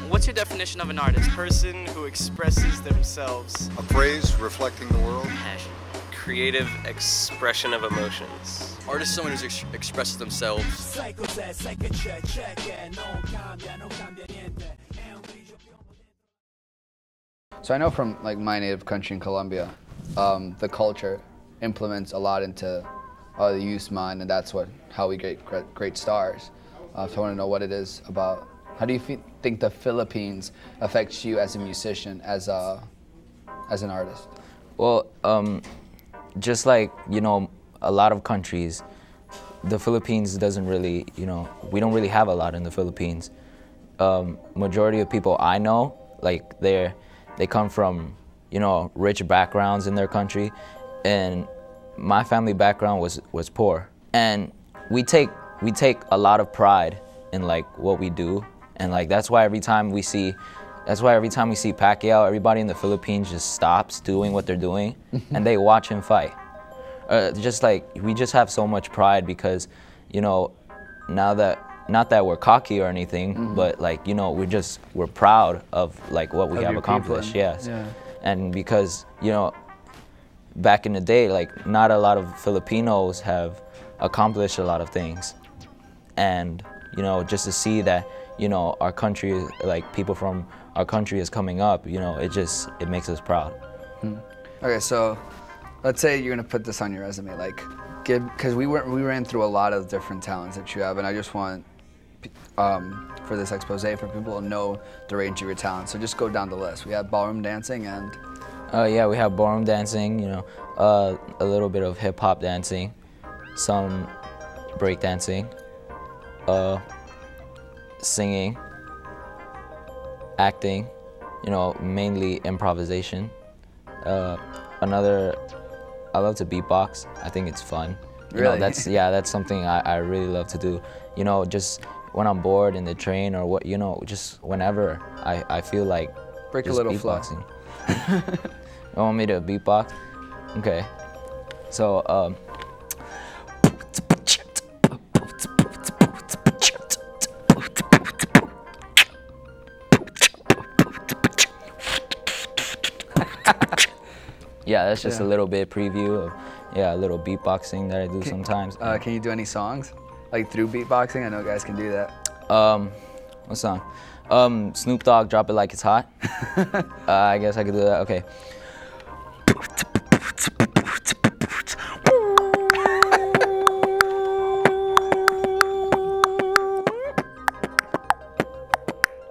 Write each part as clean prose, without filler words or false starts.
What's your definition of an artist? Person who expresses themselves. A phrase reflecting the world. Passion. Creative expression of emotions. Artist is someone who expresses themselves. So I know from like my native country in Colombia, the culture implements a lot into the youth's mind, and that's how we get great stars. So I want to know what it is about. How do you think the Philippines affects you as a musician, as an artist? Well, just like, you know, a lot of countries, the Philippines doesn't really, you know, we don't really have a lot in the Philippines. Majority of people I know, like they come from, you know, rich backgrounds in their country, and my family background was poor. And we take a lot of pride in like what we do, and like that's why every time we see Pacquiao, everybody in the Philippines just stops doing what they're doing and they watch him fight. Just like, we just have so much pride because, you know, not that we're cocky or anything, but like, you know, we're proud of like what we have accomplished. Yes. Yeah. And because, you know, back in the day, like not a lot of Filipinos have accomplished a lot of things. And, you know, just to see that, you know, our country, like people from our country is coming up, you know, it makes us proud. Okay, so let's say you're gonna put this on your resume, like, because we ran through a lot of different talents that you have, and I just want for this expose for people to know the range of your talents. So just go down the list. We have ballroom dancing and. Yeah, we have ballroom dancing, you know, a little bit of hip hop dancing, some break dancing, singing, acting, you know, mainly improvisation. I love to beatbox. I think it's fun. You Really? know, that's something I really love to do. You know, just when I'm bored in the train or what, you know, just whenever I feel like Break a just little beatboxing. You want me to beatbox? Okay. So, yeah, that's just a little bit preview of, a little beatboxing that I do sometimes. Can you do any songs? Like through beatboxing? I know guys can do that. What song? Snoop Dogg, Drop It Like It's Hot. I guess I could do that, okay.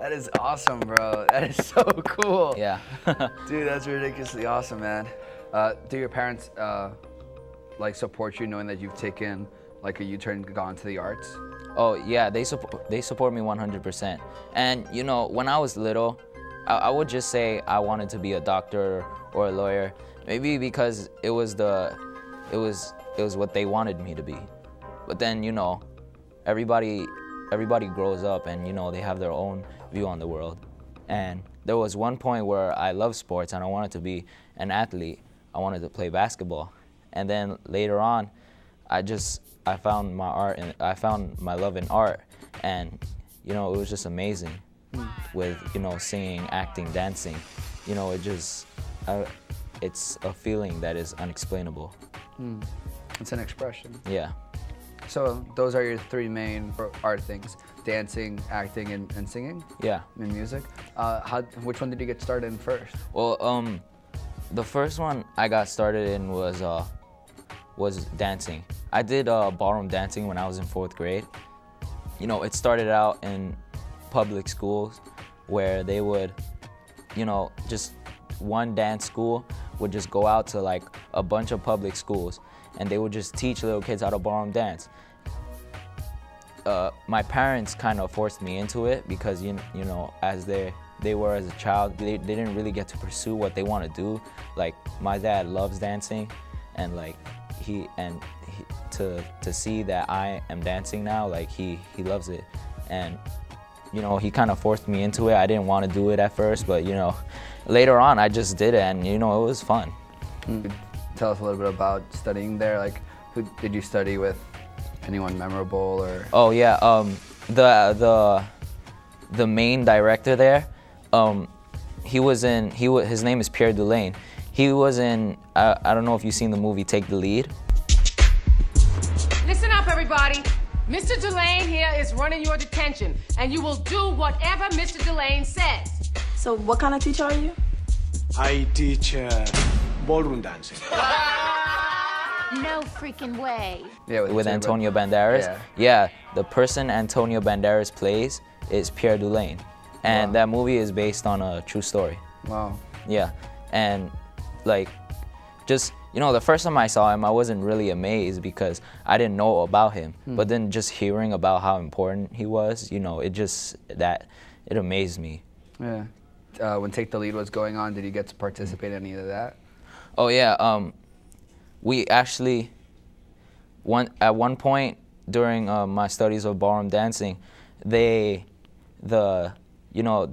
That is awesome, bro. That is so cool. Yeah. Dude, that's ridiculously awesome, man. Do your parents like support you knowing that you've taken like a U-turn and gone to the arts? Oh yeah, they support me 100%. And you know, when I was little, I would just say I wanted to be a doctor or a lawyer, maybe because it was what they wanted me to be. But then, you know, everybody grows up and, you know, they have their own view on the world. And there was one point where I loved sports and I wanted to be an athlete. I wanted to play basketball. And then later on, I found my art and I found my love in art, and you know, it was just amazing with, you know, singing, acting, dancing. You know, it's a feeling that is unexplainable. It's an expression. Yeah. So those are your three main art things: dancing, acting, and singing. Yeah. And music. Which one did you get started in first? Well, the first one I got started in was dancing. I did ballroom dancing when I was in 4th grade. You know, it started out in public schools where they would, you know, just one dance school would just go out to like a bunch of public schools and they would just teach little kids how to ballroom dance. My parents kind of forced me into it because, you know, as they were as a child, they didn't really get to pursue what they want to do. Like, my dad loves dancing, and like to see that I am dancing now, like he loves it. And you know, he kind of forced me into it. I didn't want to do it at first, but you know, later on I just did it, and you know, it was fun. Tell us a little bit about studying there. Like, who did you study with? Anyone memorable or? Oh yeah, the main director there, his name is Pierre Dulaine. He was in, I don't know if you've seen the movie Take the Lead. Listen up, everybody. Mr. Dulaine here is running your detention, and you will do whatever Mr. Dulaine says. So what kind of teacher are you? I teach ballroom dancing. No freaking way. Yeah, with Antonio Banderas. Yeah, the person Antonio Banderas plays is Pierre Dulaine. And that movie is based on a true story. Wow. Yeah, and like, just, you know, the first time I saw him, I wasn't really amazed because I didn't know about him. But then just hearing about how important he was, you know, it amazed me. Yeah. When Take the Lead was going on, did you get to participate in any of that? Oh yeah, we actually, at one point during my studies of ballroom dancing, the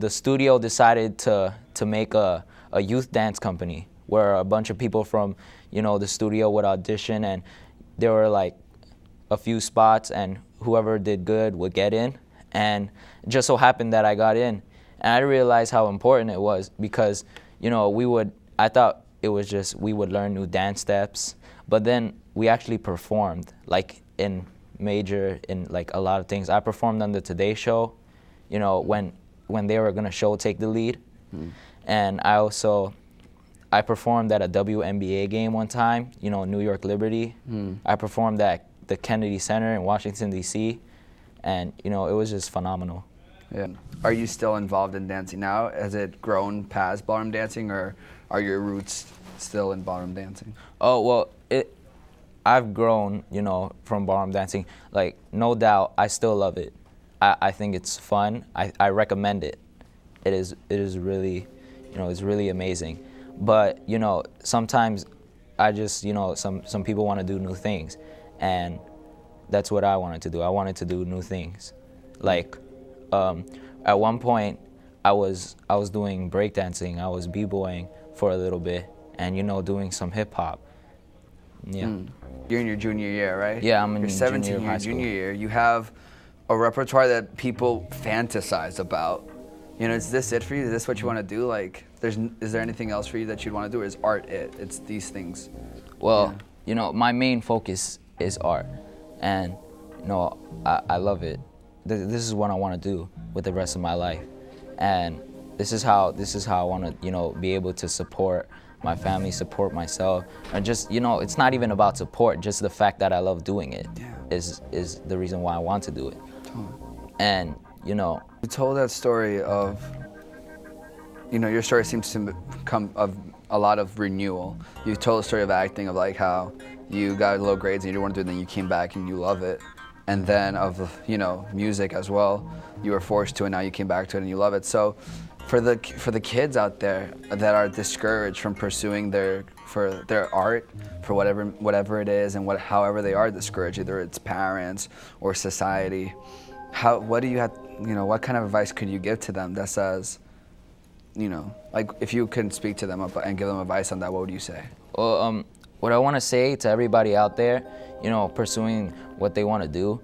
studio decided to make a youth dance company where a bunch of people from, you know, the studio would audition, and there were like a few spots, and whoever did good would get in. And it just so happened that I got in, and I realized how important it was because, you know, I thought it was just we would learn new dance steps, but then we actually performed like in like a lot of things. I performed on the Today Show, you know, when they were gonna show Take the Lead, and I performed at a WNBA game one time, you know, New York Liberty. I performed at the Kennedy Center in Washington, D.C., and, you know, it was just phenomenal. Yeah. Are you still involved in dancing now? Has it grown past ballroom dancing, or are your roots still in ballroom dancing? Oh, well, I've grown, you know, from ballroom dancing. Like, no doubt, I still love it. I think it's fun. I recommend it. It is really, you know, it's really amazing. But, you know, sometimes I just, you know, some people want to do new things, and that's what I wanted to do. I wanted to do new things. Like, at one point, I was doing breakdancing. I was b-boying for a little bit, and, you know, doing some hip hop. Yeah. You're in your junior year, right? Yeah, I'm in your junior 17 high year school. junior year. You have a repertoire that people fantasize about. You know, is this it for you? Is this what you want to do? Like, is there anything else for you that you'd want to do, or is art it? It's these things. Well, yeah. You know, my main focus is art, and, you know, I love it. This is what I want to do with the rest of my life, and this is how I want to, you know, be able to support my family, support myself, and just, you know, it's not even about support. Just the fact that I love doing it is the reason why I want to do it. And, you know, you told that story of, you know, your story seems to come of a lot of renewal. You told a story of acting, of like how you got low grades and you didn't want to do it, and then you came back and you love it. And then of, you know, music as well. You were forced to, and now you came back to it and you love it. So for the kids out there that are discouraged from pursuing their art, for whatever it is, and however they are discouraged, either it's parents or society, what do you have, you know, what kind of advice could you give to them that says, you know, like, if you could speak to them and give them advice on that, what would you say? Well, what I want to say to everybody out there, you know, pursuing what they want to do,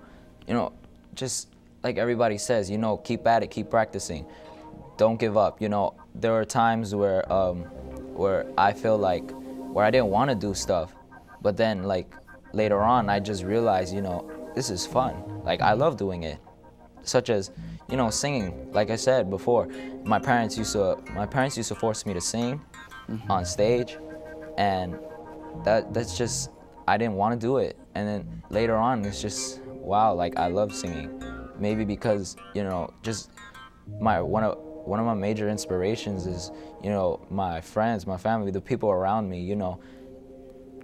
you know, just like everybody says, you know, keep at it, keep practicing. Don't give up. You know, there were times where I feel like where I didn't want to do stuff, but then, like, later on I just realized, you know, this is fun. Like, I love doing it. Such as, you know, singing. Like I said before, my parents used to force me to sing on stage, and that's just, I didn't want to do it. And then later on, it's just, wow, like, I love singing. Maybe because, you know, just one of my major inspirations is, you know, my friends, my family, the people around me. You know,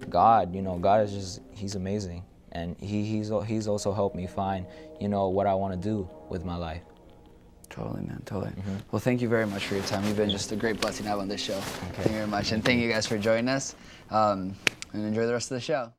God is just, He's amazing, and He's also helped me find, you know, what I want to do with my life. Totally, man, totally. Well, thank you very much for your time. You've been just a great blessing to have on this show. Thank you very much, and thank you guys for joining us, and enjoy the rest of the show.